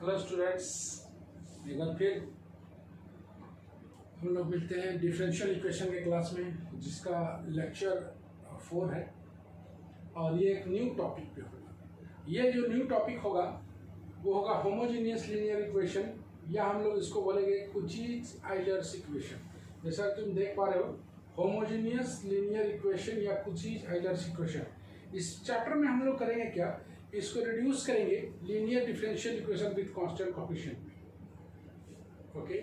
Hello students, एक बार फिर हम लोग मिलते हैं डिफरेंशियल इक्वेशन के क्लास में, जिसका लेक्चर 4 है और ये एक न्यू टॉपिक पे होगा। ये जो न्यू टॉपिक होगा वो होगा होमोजेनियस लीनियर इक्वेशन, या हम लोग इसको बोलेंगे कुचीज-आइलर्स इक्वेशन। जैसा तुम देख पा रहे हो, होमोजेनियस लीनियर इक्वेशन या कुचीज-आइलर्स इक्वेशन। इस चैप्टर में हम लोग करेंगे क्या, इसको रिड्यूस करेंगे linear differential equation with constant coefficient में। ओके,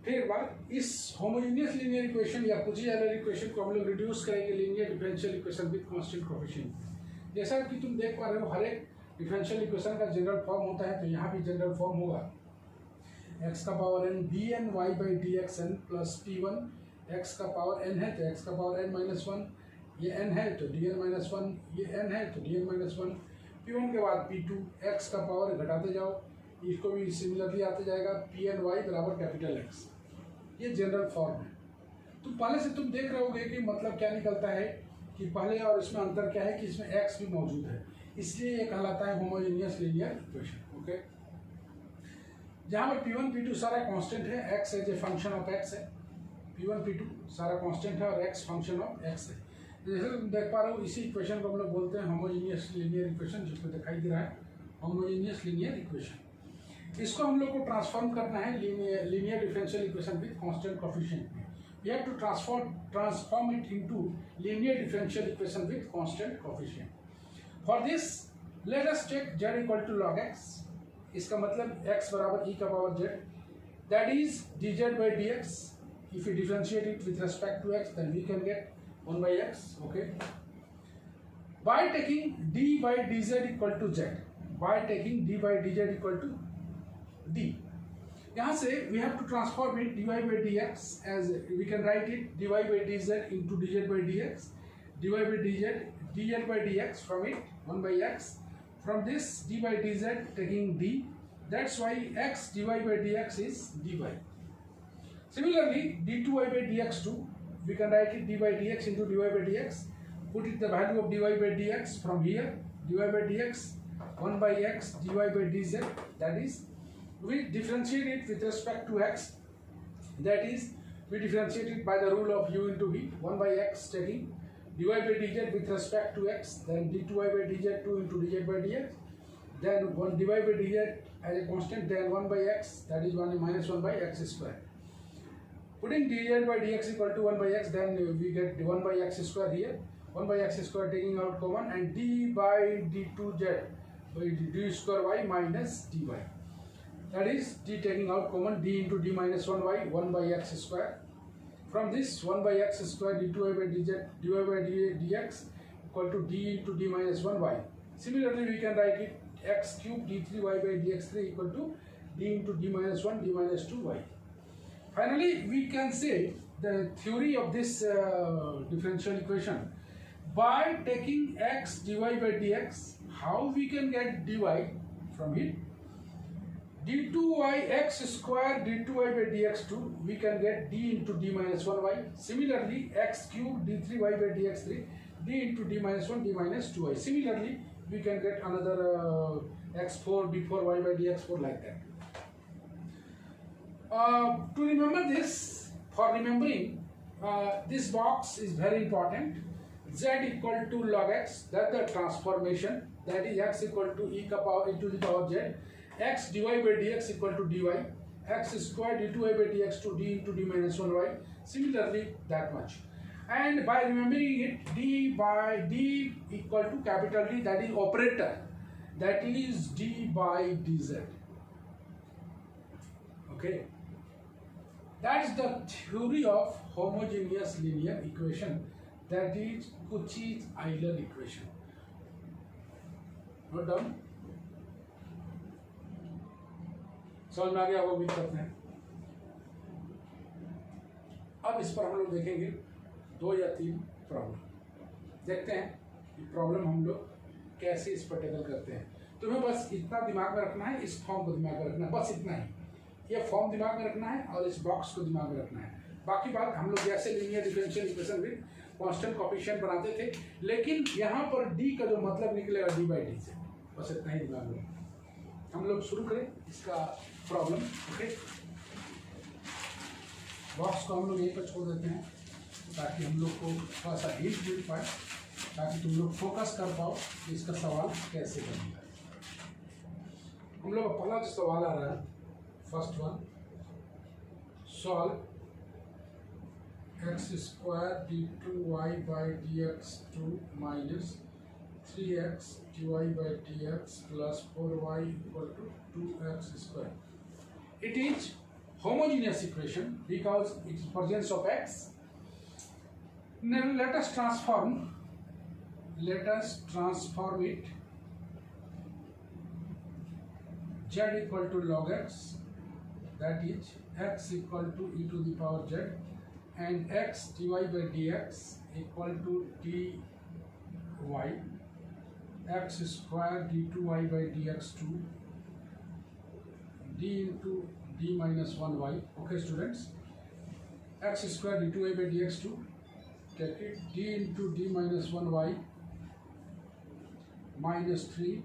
फिर एक बार इस होमोजेनियस लीनियर इक्वेशन या कुची-आइलर इक्वेशन को हम लोग रिड्यूस करेंगे linear differential equation with constant coefficient में। जैसा कि तुम देख पा रहे हो, हर एक डिफरेंशियल इक्वेशन का जनरल फॉर्म होता है, तो यहाँ भी जनरल फॉर्म होगा x का power n bn y by dxn plus p1। x का पावर n है तो x का पावर n माइनस 1, ये n है तो dn माइनस 1, ये n है तो dn माइनस 1। p1 के बाद p2, x का पावर घटाते जाओ, इसको भी सिमिलरली आते जाएगा pn y बराबर कैपिटल X। ये जनरल फॉर्म है। तो पहले से तुम देख रहे होगे कि मतलब क्या निकलता है कि पहले और इसमें अंतर क्या है कि इसमें x भी मौजूद है, इसलिए ये कहलाता है होमोजेनियस लीनियर इक्वेशन। ओके, जहाँ पर p1 p2 सारा कांस्टेंट है, x as a function of x है, p1 p2 सारा कांस्टेंट है और x फंक्शन ऑफ x है। जैसे तुम देख पा रहे हो, इसी इक्वेशन को हम लोग बोलते हैं होमोजेनियस लीनियर इक्वेशन, जिसको दिखाई दे रहा है होमोजेनियस लीनियर इक्वेशन। इसको हम लोग को ट्रांसफॉर्म करना है linear differential equation with constant coefficient में। We have to transform it into linear differential equation with constant coefficient. For this let us take z equal to log x। इसका मतलब x बराबर e का power z, that is dz by dx। if we differentiate it with respect to x, then we can get 1 by x। okay, by taking d by dz equal to z, by taking d by dz equal to d, यहाँ से we have to transform it dy by dx, as we can write it dy by dz into dz by dx, dy by dz, dz by dx, from it 1 by x, from this d by dz taking d, that's why x dy by dx is dy. Similarly, d2y by dx too, we can write it d by dx into dy by dx, put it the value of dy by dx from here, dy by dx 1 by x dy by dz, that is we differentiate it with respect to x, that is we differentiate it by the rule of u into v, 1 by x taking dy by dz with respect to x, then d2y by dz 2 into dz by dx, then 1 dy by dz as a constant, then 1 by x, that is 1 minus 1 by x square. Putting dz by dx equal to 1 by x, then we get 1 by x square here, 1 by x square taking out common, and d by d2z by d square y minus dy, that is d taking out common, d into d minus 1y, 1 by x square. From this 1 by x square d2y by dz dy by dx equal to d into d minus 1y. Similarly, we can write it x cube d3y by dx3 equal to d into d minus 1 d minus 2y. Finally, we can say the theory of this differential equation by taking x dy by dx. How we can get dy from it? d2y x square d2y by dx2, we can get d into d minus 1y. Similarly, x cube d3y by dx3, d into d minus 1 d minus 2y. Similarly, we can get another x4 d4y by dx4, like that. To remember this, for remembering, this box is very important. Z equal to log x, that the transformation, that is x equal to e ka power e to the power z, x dy by dx equal to dy, x square d2y by dx to d into d minus 1y. Similarly, that much. And by remembering it, d by d equal to capital D, that is operator, that is d by dz. Okay, that's the theory of homogeneous linear equation, that is Cauchy-Euler equation. Note down. समझ में आ गया, वो उम्मीद करते हैं। अब इस पर हम लोग देखेंगे 2 या 3 प्रॉब्लम। देखते हैं कि प्रॉब्लम हम लोग कैसे इस पर टैकल करते हैं। तुम्हें बस इतना दिमाग में रखना है, इस फॉर्म को दिमाग में रखना है, बस इतना ही। ये फॉर्म दिमाग में रखना है और इस बॉक्स को दिमाग में रखना है। बाकी बात हम लोग जैसे linear differential equation with constant coefficient बनाते थे, लेकिन यहाँ पर d का जो मतलब निकलेगा d by d से, बस इतना ही दिमाग में। हम लोग शुरू करें इसका प्रॉब्लम। ओके, बॉक्स को हम लोग यहीं पर छोड़ देते हैं ताकि हम लोग को थोड़ा सा हिंट मिल पाए, ताकि तुम लोग फोकस कर पाओ कि इसका सवाल कैसे बनेगा। हम लोग का पहला जो सवाल आ रहा है, first one, solve x² d2y by dx2 minus 3x dy by dx plus 4y equal to 2x square. It is homogeneous equation because it is presence of x. Now let us transform it z equal to log x, that is x equal to e to the power z, and x dy by dx equal to dy x square d2y by dx2 d into d minus 1y. Okay students, x square d2y by dx2, take it, d into d minus 1y minus 3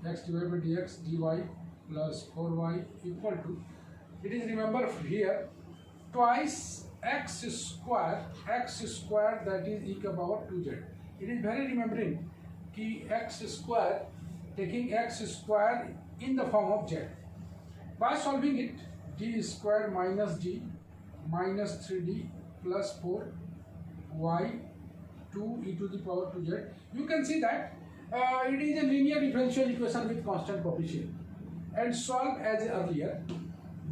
x divided by dx dy plus 4y equal to, it is, remember here, twice x square, that is e to the power 2z. It is very remembering कि x square, taking x square in the form of z. By solving it, d square minus d minus 3d plus 4y 2 e to the power 2z. You can see that it is a linear differential equation with constant coefficient, and solve as earlier,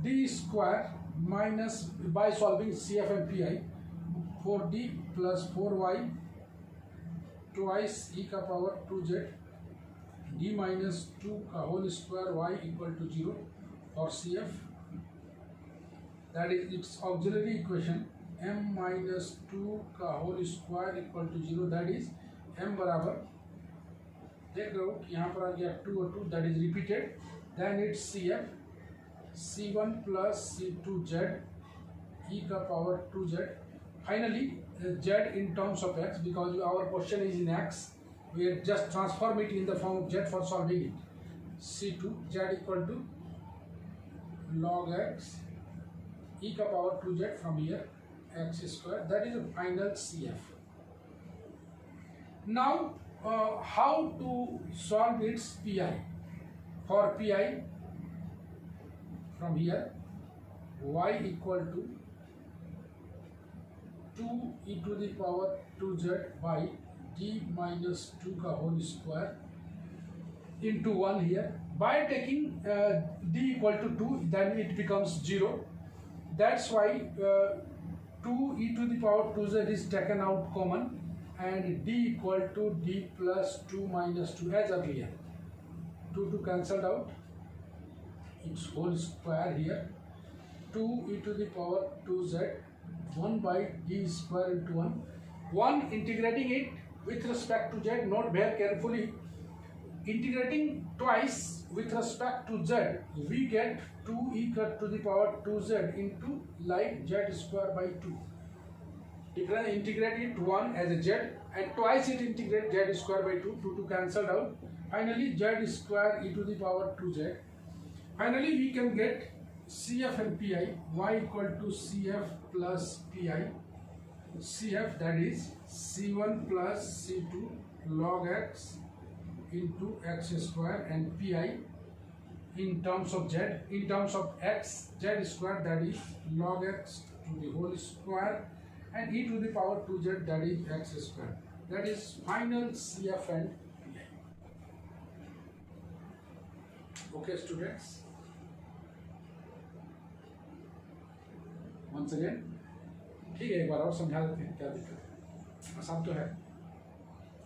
d square minus, by solving CF and PI, 4d plus 4y twice e का power 2z d minus 2 का whole square y equal to 0 for CF, that is its auxiliary equation, m minus 2 का whole square equal to 0, that is m बराबर, देख रहे हो कि यहाँ पर आ गया 2 और 2, that is repeated, then it's CF C1 plus C2z e का power 2z. Finally z in terms of x, because our question is in x, we just transform it in the form of z for solving it. C2 z equal to log x e का power 2z from here x square, that is a final CF. Now how to solve its PI? For PI, from here y equal to 2 e to the power 2z by d minus 2 का whole square into 1 here. By taking d equal to 2, then it becomes 0. That's why 2 e to the power 2z is taken out common, and d equal to d plus 2 minus 2 as earlier. 2 cancelled out, its whole square here, 2 e to the power 2z, 1 by d square into 1 integrating it with respect to z. Note very carefully, integrating twice with respect to z, we get 2 e to the power 2z into like z square by 2. Integrate it 1 as a z, and twice it integrate z square by 2, 2 cancelled out. Finally z square e to the power 2z. Finally we can get CF and PI, y equal to CF plus PI. CF, that is C1 plus C2 log x into x square, and PI in terms of z, in terms of x, z square, that is log x to the whole square, and e to the power 2z, that is x square. That is final CF and PI. Okay students, once again, ठीक है, एक बार और समझा देते हैं, क्या दिक्कत है, आसान तो है,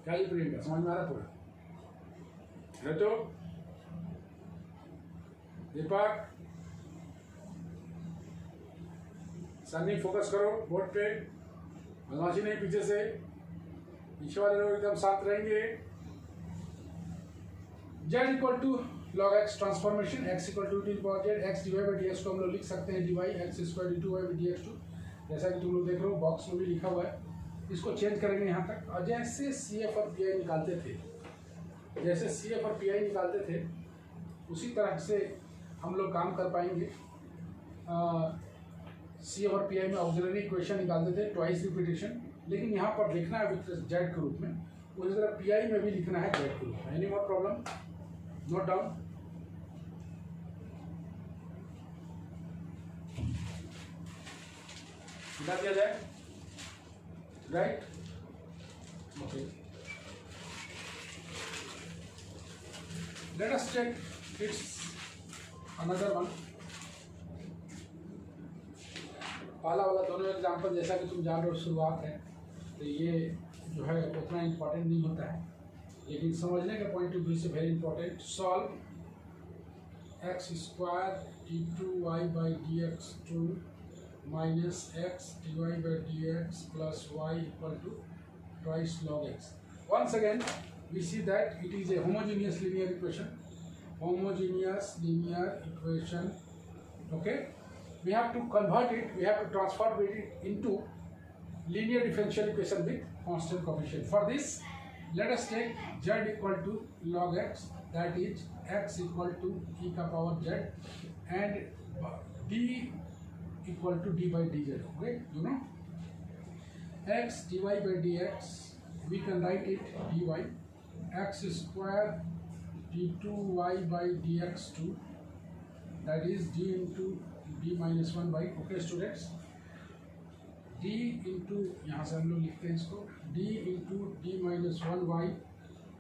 कैलिब्रेट का समझ में आ रहा पूरा है। तो दीपक सन्नी फोकस करो बोर्ड पे, बदमाशी नहीं, पीछे से, पीछे वाले लोग एकदम शांत रहेंगे। z equal to log x transformation, x equal to t power z, x divide by dx को हम लोग लिख सकते हैं dy x square d2y by dx2, जैसा कि तुम लोग देख रहे हो बॉक्स में भी लिखा हुआ है। इसको चेंज करेंगे यहाँ तक, और जैसे CF और PI निकालते थे जैसे CF और PI निकालते थे उसी तरह से हम लोग काम कर पाएंगे। CF और PI में ऑक्सिलरी इक्वेशन निकालते थे ट्वाइस रिपीटेशन, लेकिन यहाँ पर लिखना है विथ जेड के रूप में, उसी तरह PI में भी लिखना है जेड के रूप में। Any more problem? Note down. बता दिया जाए, right? Okay, let us check its another one. पहला वाला दोनों एग्जाम्पल जैसा कि तुम जान रहे हो शुरुआत है, तो ये जो है उतना इम्पोर्टेंट नहीं होता है, लेकिन समझने के पॉइंट ऑफ व्यू से very important. Solve x square d2y/dx2 minus x dy/dx plus y equal to twice log x. Once again, we see that it is a homogeneous linear equation. Homogeneous linear equation. Okay, we have to convert it. We have to transform it into linear differential equation with constant coefficient. For this, let us take z equal to log x. That is x equal to e ka power z and d equal to d by dz. Okay, you know, x dy by dx, we can write it dy, x square d2y by dx2, that is d into d minus 1 by, okay students, d into, यहाँ से हम लोग लिखते हैं इसको, d into d minus 1 y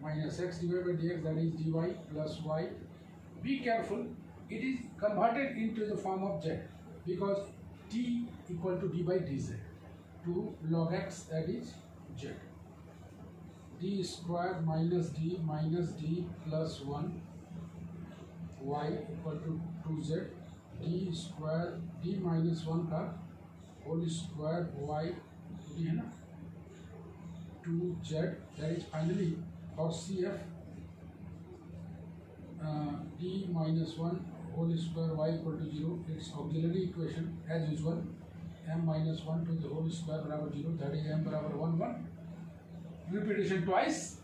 minus x divided by dx, that is dy plus y. Be careful, it is converted into the form of z because d equal to d by dz, to log x, that is z. d square minus d plus 1 y equal to 2z, d square d minus 1 का whole square y ये है ना 2z, that is finally for CF d minus 1 whole square y equal to 0. Its auxiliary equation as usual, m minus 1 to the whole square बराबर 0, that is m बराबर 1 1. Repetition twice.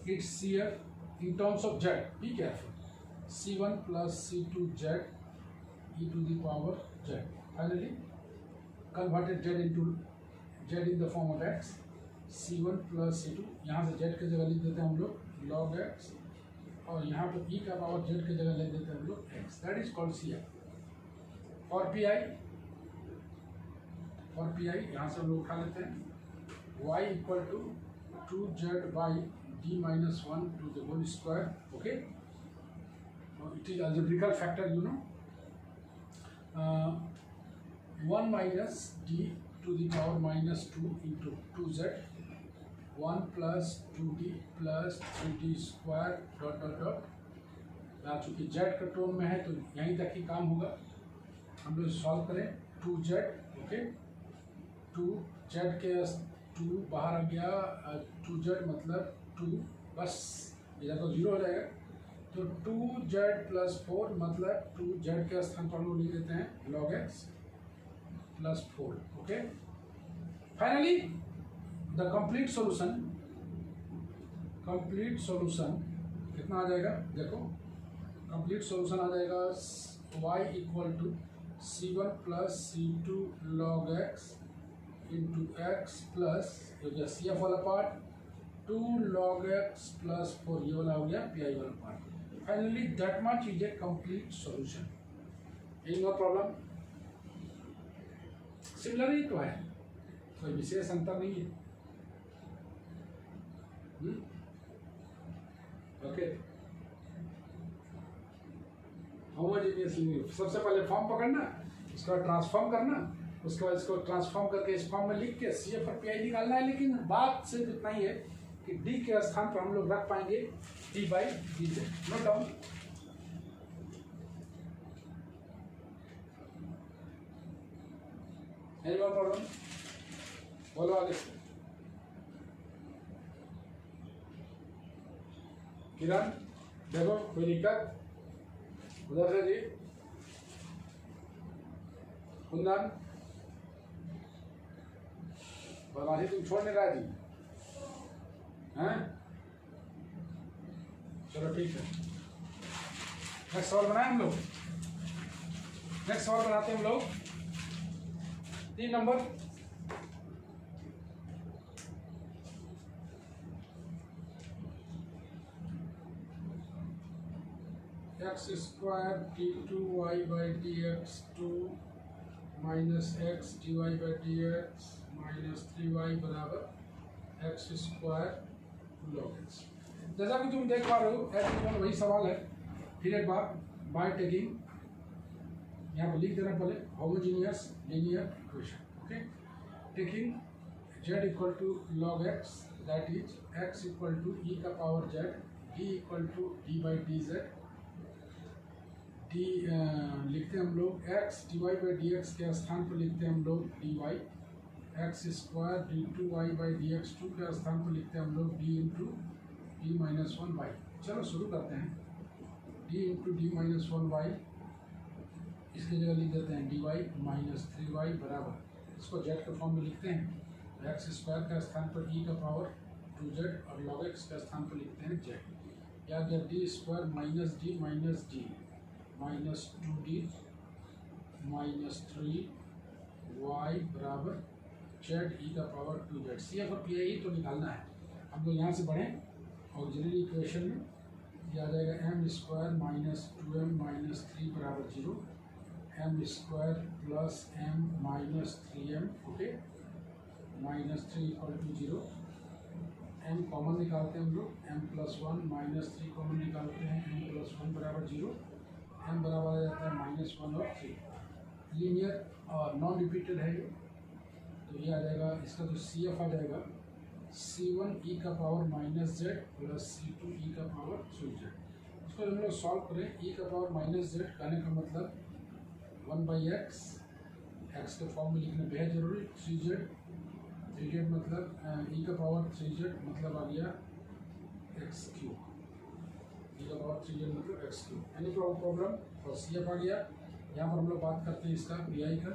It's CF in terms of z. Be careful. C1 plus C2 z e to the power z. Finally, converted z into z in the form of x. C1 plus C2, यहाँ से z की जगह लिख देते हैं हम लोग log x, और यहाँ पर e का पावर z की जगह लिख देते हैं हम लोग x. That is called CF. और PI यहाँ से हम लोग उठा लेते हैं y equal to 2z by d minus 1 to the whole square. Okay, it is algebraical factor, you know. 1 minus d to the power minus 2 into 2z, 1 plus 2d plus 3d square dot dot dot. चूँकि z का term में है तो यहीं तक ही काम होगा, हम लोग सॉल्व करें 2z. ओके, 2z के 2 बाहर आ गया, 2z मतलब 2, बस इधर तो 0 हो जाएगा, तो 2z प्लस 4 मतलब 2z के स्थान पर हम लोग लिख देते हैं log x plus 4. Okay, finally the complete solution कितना आ जाएगा? देखो, कंप्लीट सॉल्यूशन आ जाएगा y equal to c1 plus c2 log x into x plus CF वाला पार्ट 2 log x प्लस 4, ये वाला हो गया PI वाला part. Finally that much is a complete solution. Any no problem? Similar ही तो है, कोई विशेष अंतर नहीं है. ओके, होमोजेनियस लिनियर, सबसे पहले फॉर्म पकड़ना, उसके बाद ट्रांसफॉर्म करना, उसके बाद इसको ट्रांसफॉर्म करके इस फॉर्म में लिख के CF और PI निकालना है. लेकिन बात सिर्फ इतना ही है कि D के स्थान पर हम लोग रख पाएंगे d by dz. Note down. Any more problem? बोलो आगे. किरण देखो, कोई दिक्कत? उधर से जी कुंदन, बदमाशी तुम छोड़ नहीं रहा जी, हैं? चलो ठीक है, नेक्स्ट सवाल बनाए हम लोग। नेक्स्ट सवाल बनाते हैं हम लोग 3 number. X square d2y by dx2 minus x dy by dx minus 3y बराबर एक्स स्क्वायर लॉग एक्स। जैसा कि तुम देख पा रहे हो एच वही सवाल है। फिर एक बार बाय टेकिंग, यहाँ पर लिख देना पहले homogeneous linear equation. Okay, taking z equal to log x that is x equal to e का power z, d equal to d by d z. D लिखते हैं हम लोग x dy by d x के स्थान पर लिखते हैं हम लोग dy, x square d2y by dx2 के स्थान पर लिखते हैं हम लोग d into D minus 1y। चलो शुरू करते हैं। d into D minus 1y, इसकी जगह लिख देते हैं dy माइनस 3y बराबर, इसको z के फॉर्म में लिखते हैं। एक्स स्क्वायर का स्थान पर e का पावर 2z और log x का स्थान पर लिखते हैं z। या गया D square minus D minus 2d minus 3y बराबर z e का पावर 2z। CF और PI तो निकालना है। हम लोग यहाँ से बढ़ें ऑक्सिलरी इक्वेशन में, यह आ जाएगा m square minus 2m minus 3 बराबर 0, m square plus m minus 3m, okay, minus 3 equal to 0। m common निकालते हैं हम लोग, m प्लस 1 माइनस 3 कॉमन निकालते हैं, m प्लस 1 बराबर 0, m बराबर आ जाता है माइनस 1 और 3। लीनियर और नॉन रिपीटेड है ये, तो ये आ जाएगा, इसका जो CF आ जाएगा C1 e का power minus z plus C2 e का पावर 3z। इसको हम लोग सॉल्व करें, e का पावर माइनस z कहने का मतलब 1 बाई एक्स के फॉर्म में लिखना बेहद जरूरी। 3z मतलब e का पावर 3z मतलब आ गया एक्स क्यूब, e का पावर 3z मतलब एक्स क्यूब। Any problem? और CF आ गया। यहाँ पर हम लोग बात करते हैं इसका PI का।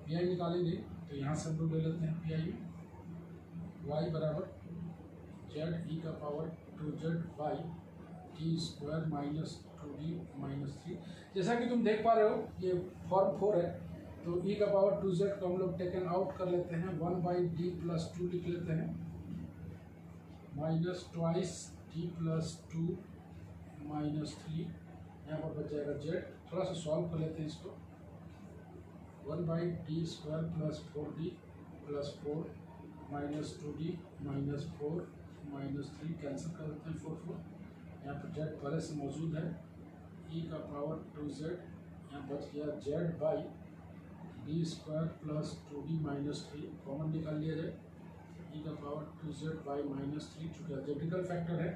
PI निकालेंगे तो यहाँ से हम लोग ले लेते हैं PI में y बराबर z e का power 2z by T square minus 2d minus 3। जैसा कि तुम देख पा रहे हो ये फॉर्म 4 है, तो e का पावर 2z को हम लोग टेकन आउट कर लेते हैं, 1 बाई डी प्लस 2 लिख लेते हैं, minus twice d plus 2 minus 3, यहाँ पर बच जाएगा z। थोड़ा सा सॉल्व कर लेते हैं इसको, 1 by D square plus 4d plus 4 minus 2d minus 4 minus 3, cancel कर देते हैं 4 4। यहाँ पर z पहले से मौजूद है, e का पावर 2z, यहाँ बच गया z by D square plus 2d minus 3, common निकाल लिया जाए, e का पावर 2z बाई माइनस 3, चूँकि अलजेब्रिकल फैक्टर है,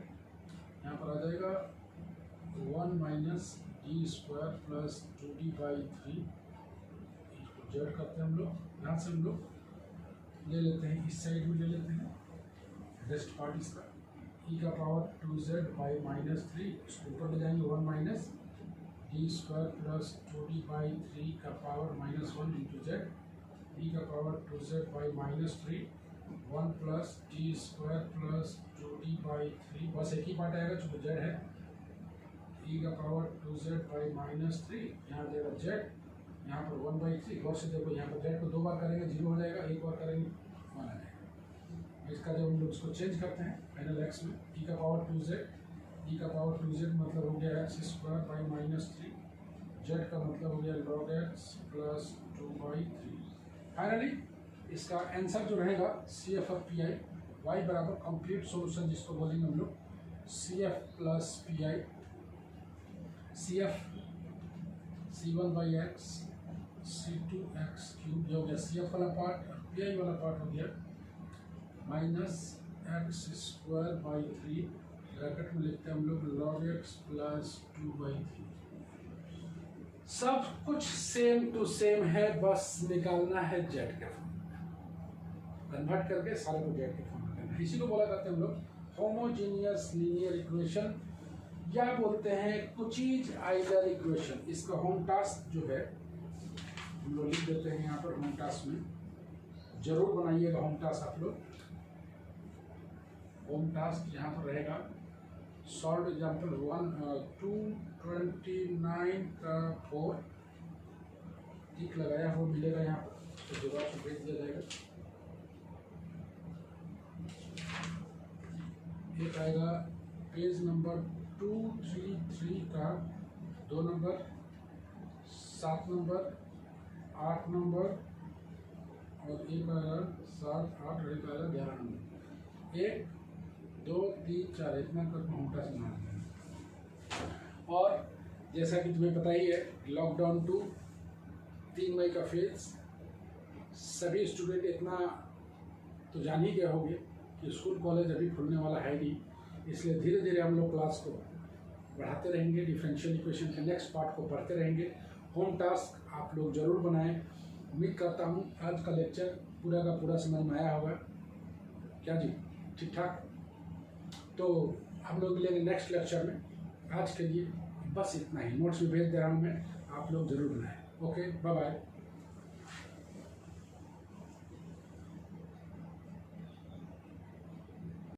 यहाँ पर आ जाएगा 1 minus D square plus 2d by 3, इसको z करते हैं हम लोग। यहाँ से हम लोग ले लेते हैं, इस साइड में ले लेते हैं रेस्ट पार्ट इसका, e का पावर 2z बाई माइनस 3, इसको ऊपर ले जाएंगे 1 minus D square plus 2d by 3 का power minus 1 into z, e का power 2z by minus 3, 1 plus D square plus 2d by 3, बस एक ही पार्ट आएगा चूँकि z है, e का पावर 2z बाई माइनस 3, यहाँ देगा z, यहाँ पर 1 बाई 3, गौर से देखो यहाँ पर z को 2 बार करेंगे 0 हो जाएगा, एक बार करेंगे 1 आ जाएगा। इसका जब हम लोग इसको चेंज करते हैं फाइनल x में, e का पावर 2z, e का पावर 2z मतलब हो गया x square by minus 3, z का मतलब हो गया log x plus 2 by 3। Finally इसका आंसर जो रहेगा CF और PI, y बराबर कंप्लीट सॉल्यूशन जिसको बोलेंगे हम लोग CF plus PI, CF C1 by x C2 x cube हो गया CF वाला पार्ट, और PI वाला पार्ट हो गया minus x square by 3, bracket में लिखते हैं हम लोग log x प्लस 2 बाई 3। सब कुछ सेम टू सेम है, बस निकालना है z के फॉर्म में, कन्वर्ट करके सारे को z के फॉर्म में करना है। इसी को बोला करते हैं हम लोग होमोजीनियस लीनियर इक्वेशन, या बोलते हैं कुचीज आइलर इक्वेशन। इसका होम टास्क जो है हम लोग लिख देते हैं यहाँ पर, होम टास्क में जरूर बनाइएगा होम टास्क आप लोग। होम टास्क यहाँ पर रहेगा सॉल्व एग्जाम्पल 229 का 4 टिक लगाया हुआ मिलेगा यहाँ पर, तो जवाब से भेज दिया जाएगा। एक आएगा पेज नंबर 233 का 2 नंबर, 7 नंबर, 8 नंबर और एक आएगा 7, 8 और एक आएगा 11 नंबर। 1 2 3 4 इतना कर मोटा से मान। और जैसा कि तुम्हें पता ही है, लॉकडाउन 2 3 मई का फेज, सभी स्टूडेंट इतना तो जान ही गए होंगे कि स्कूल कॉलेज अभी खुलने वाला है नहीं, इसलिए धीरे धीरे हम लोग क्लास को बढ़ाते रहेंगे, डिफरेंशियल इक्वेशन के नेक्स्ट पार्ट को पढ़ते रहेंगे। होम टास्क आप लोग जरूर बनाएं। उम्मीद करता हूँ आज का लेक्चर पूरा का पूरा समझ में आया होगा। क्या जी, ठीक ठाक? तो हम लोग मिलेंगे नेक्स्ट लेक्चर में। आज के लिए बस इतना ही। नोट्स भी भेज दे रहा हूँ मैं, आप लोग जरूर बनाएं। Okay, bye bye.